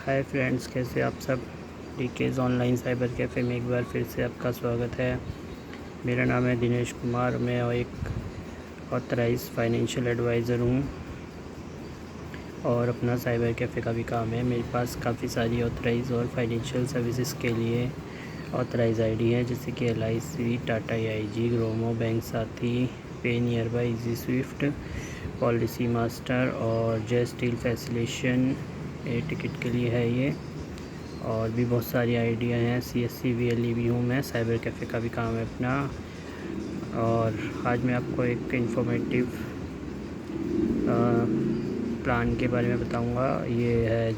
Hi friends, कैसे आप सब। डीकेज़ ऑनलाइन साइबर कैफ़े में एक बार फिर से आपका स्वागत है। मेरा नाम है दिनेश कुमार। मैं एक ऑथराइज़ फाइनेंशियल एडवाइज़र हूँ और अपना साइबर कैफ़े का भी काम है। मेरे पास काफ़ी सारी ऑथराइज़ और फाइनेंशियल सर्विसेज के लिए ऑथराइज़ आईडी है, जैसे कि LIC, Tata AIG, Gromo, bank साथी, पे near by, easy Swift, policy master और जे स्टील फैसिलेशन एयर टिकट के लिए है ये। और भी बहुत सारी आइडिया हैं। CSC VLE भी हूँ मैं। साइबर कैफ़े का भी काम है अपना। और आज मैं आपको एक इन्फॉर्मेटिव प्लान के बारे में बताऊंगा। ये है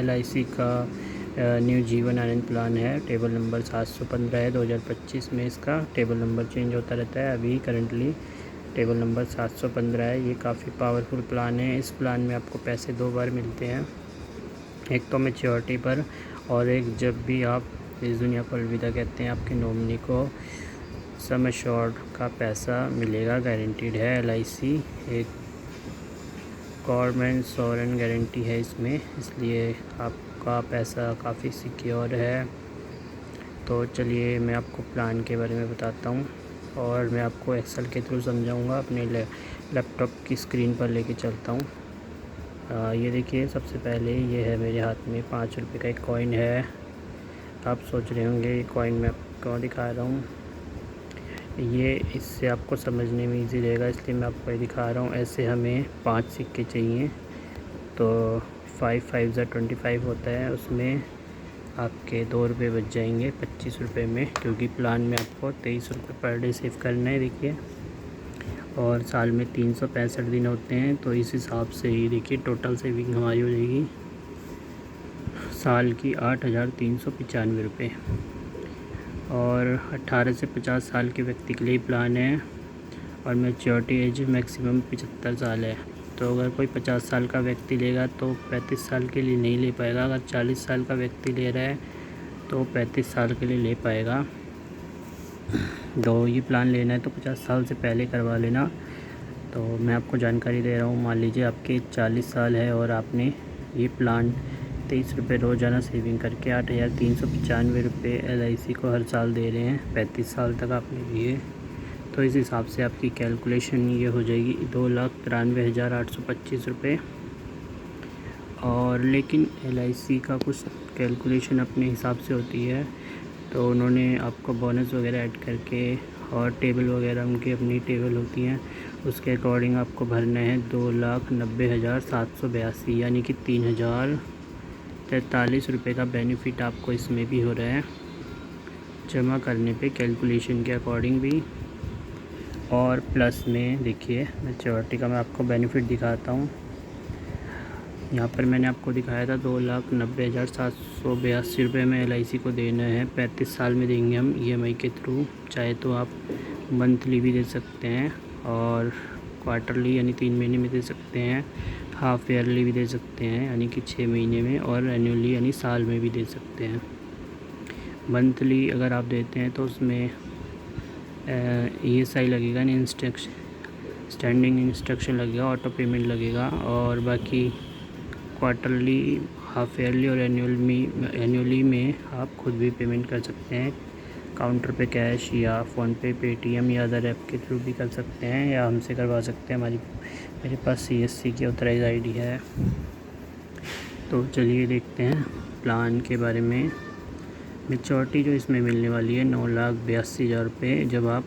LIC का न्यू जीवन आनंद प्लान है। टेबल नंबर 715 है। 2025 में इसका टेबल नंबर चेंज होता रहता है। अभी करंटली टेबल नंबर 715 है। ये काफ़ी पावरफुल प्लान है। इस प्लान में आपको पैसे 2 बार मिलते हैं, एक तो मैच्योरिटी पर और एक जब भी आप इस दुनिया को अलविदा कहते हैं, आपके नॉमिनी को सम एश्योर्ड का पैसा मिलेगा, गारंटीड है। LIC एक गवर्नमेंट सॉवरेन गारंटी है इसमें, इसलिए आपका पैसा काफ़ी सिक्योर है। तो चलिए मैं आपको प्लान के बारे में बताता हूँ और मैं आपको एक्सेल के थ्रू समझाऊँगा। अपने लैपटॉप की स्क्रीन पर लेके चलता हूँ। ये देखिए, सबसे पहले ये है मेरे हाथ में 5 रुपये का एक कॉइन है। आप सोच रहे होंगे ये कॉइन मैं आपको दिखा रहा हूँ, ये इससे आपको समझने में इजी रहेगा, इसलिए मैं आपको ये दिखा रहा हूँ। ऐसे हमें 5 सिक्के चाहिए, तो 5 5 ज़ा 25 होता है। उसमें आपके 2 रुपये बच जाएंगे 25 रुपये में, क्योंकि प्लान में आपको 23 रुपये पर डे सेव करना है। देखिए, और साल में 365 दिन होते हैं, तो इस हिसाब से ही देखिए टोटल सेविंग हमारी हो जाएगी साल की 8,395 रुपये। और 18 से 50 साल के व्यक्ति के लिए प्लान है और मैच्योरिटी एज मैक्सिमम 75 साल है। तो अगर कोई 50 साल का व्यक्ति लेगा तो 35 साल के लिए नहीं ले पाएगा। अगर 40 साल का व्यक्ति ले रहा है तो 35 साल के लिए ले पाएगा। तो ये प्लान लेना है तो 50 साल से पहले करवा लेना। तो मैं आपको जानकारी दे रहा हूँ। मान लीजिए आपके 40 साल है और आपने ये प्लान 23 रुपये रोज़ाना सेविंग करके 8,395 रुपये LIC को हर साल दे रहे हैं। 35 साल तक आपने दिए, तो इस हिसाब से आपकी कैलकुलेशन ये हो जाएगी 2,93,825 रुपये। और लेकिन LIC का कुछ कैलकुलेशन अपने हिसाब से होती है, तो उन्होंने आपको बोनस वगैरह ऐड करके और टेबल वगैरह उनकी अपनी टेबल होती हैं, उसके अकॉर्डिंग आपको भरना है 2,90,782, यानी कि 3,043 रुपये का बेनिफिट आपको इसमें भी हो रहा है जमा करने पे, कैलकुलेशन के अकॉर्डिंग भी। और प्लस में देखिए मैच्योरिटी का मैं आपको बेनिफिट दिखाता हूँ। यहाँ पर मैंने आपको दिखाया था 2,90,782 रुपये में LIC को देना है। 35 साल में देंगे हम EMI के थ्रू। चाहे तो आप मंथली भी दे सकते हैं और क्वार्टरली यानी 3 महीने में दे सकते हैं, हाफ ईयरली भी दे सकते हैं यानी कि 6 महीने में, और एनुअली यानी साल में भी दे सकते हैं। मंथली अगर आप देते हैं तो उसमें ESI लगेगा, नहीं स्टैंडिंग इंस्ट्रक्शन लगेगा, ऑटो पेमेंट लगेगा। और बाकी क्वार्टरली, हाफ ईयरली और एनुअली में आप खुद भी पेमेंट कर सकते हैं, काउंटर पे कैश या फ़ोनपे, पेटीएम या अदर ऐप के थ्रू भी कर सकते हैं, या हमसे करवा सकते हैं। मेरे पास CSC की ऑथराइज आईडी है। तो चलिए देखते हैं प्लान के बारे में। मैच्योरिटी जो इसमें मिलने वाली है 9,82,000 रुपये, जब आप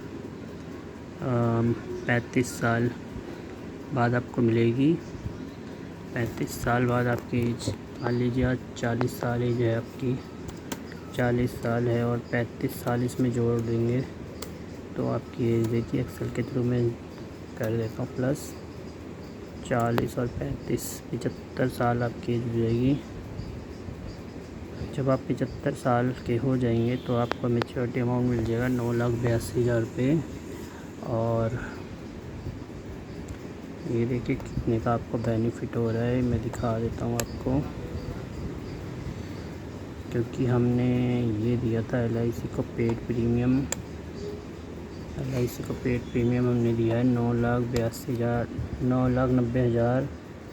35 साल बाद आपको मिलेगी। 35 साल बाद आपकी एज, मान लीजिए आज 40 साल एज है आपकी, 40 साल है और 35 साल इसमें जोड़ देंगे तो आपकी एज देखिए एक्सेल के थ्रू मैं कर देता हूँ, प्लस 40 और 35, 75 साल आपकी एज हो जाएगी। जब आप 75 साल के हो जाएंगे तो आपको मैच्योरिटी अमाउंट मिल जाएगा 9,82,000 रुपये। और ये देखिए कितने का आपको बेनिफिट हो रहा है, मैं दिखा देता हूँ आपको। क्योंकि हमने ये दिया था LIC को पेड प्रीमियम, हमने दिया है 9,90,782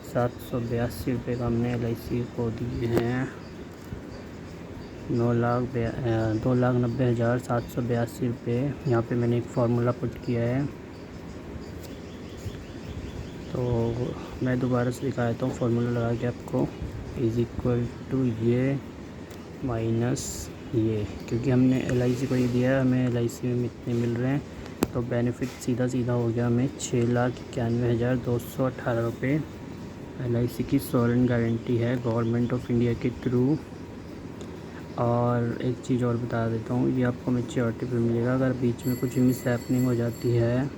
782 का हमने LIC को दिए हैं। 2,90,782 रुपये। यहाँ पे मैंने एक फार्मूला पुट किया है, तो मैं दोबारा से दिखा देता हूँ। फार्मूला लगा के आपको इज़ इक्वल टू ये माइनस ये, क्योंकि हमने LIC को ये दिया है, हमें LIC में इतने मिल रहे हैं, तो बेनिफिट सीधा सीधा हो गया हमें 6,91,218 रुपये। LIC की सॉवरेन गारंटी है गवर्नमेंट ऑफ इंडिया के थ्रू। और एक चीज़ और बता देता हूँ, ये आपको मैच्योरिटी पे मिलेगा। अगर बीच में कुछ मिस हैपनिंग हो जाती है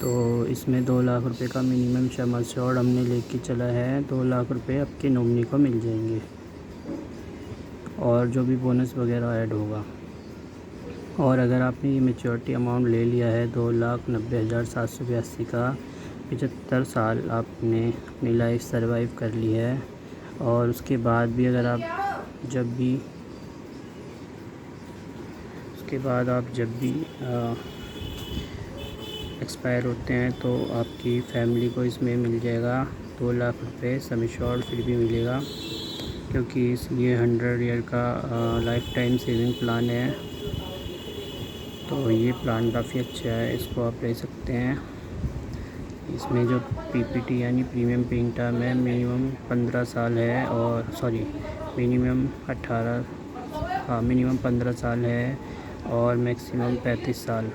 तो इसमें 2 लाख रुपए का मिनिमम सम एश्योर्ड हमने लेके चला है। 2 लाख रुपए आपके नॉमिनी को मिल जाएंगे, और जो भी बोनस वगैरह ऐड होगा। और अगर आपने ये मैच्योरिटी अमाउंट ले लिया है 2,90,782 का, 75 साल आपने अपनी लाइफ सर्वाइव कर ली है, और उसके बाद भी अगर आप जब भी एक्सपायर होते हैं तो आपकी फैमिली को इसमें मिल जाएगा 2 लाख रुपए सम एश्योर्ड फिर भी मिलेगा, क्योंकि ये 100 ईयर का लाइफ टाइम सेविंग प्लान है। तो ये प्लान काफ़ी अच्छा है, इसको आप ले सकते हैं। इसमें जो PPT यानी प्रीमियम पेइंग टर्म है मिनिमम 15 साल है, और मिनिमम 15 साल है, और मैक्सिमम 35 साल,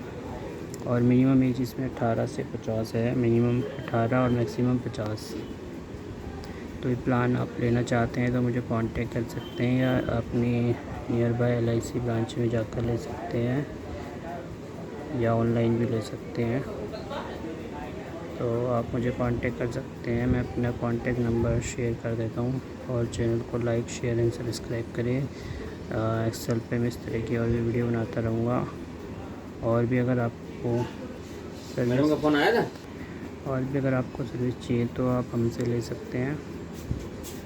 और मिनिमम एज इसमें 18 से 50 है। मिनिमम 18 और मैक्सिमम 50। तो ये प्लान आप लेना चाहते हैं तो मुझे कांटेक्ट कर सकते हैं, या अपनी नियर बाय LIC ब्रांच में जाकर ले सकते हैं, या ऑनलाइन भी ले सकते हैं। तो आप मुझे कांटेक्ट कर सकते हैं। मैं अपना कांटेक्ट नंबर शेयर कर देता हूँ, और चैनल को लाइक शेयर एंड सब्सक्राइब करें। एक्सेल पे मैं इस तरह की और भी वीडियो बनाता रहूँगा। और भी अगर आपको सर्विस चाहिए तो आप हमसे ले सकते हैं।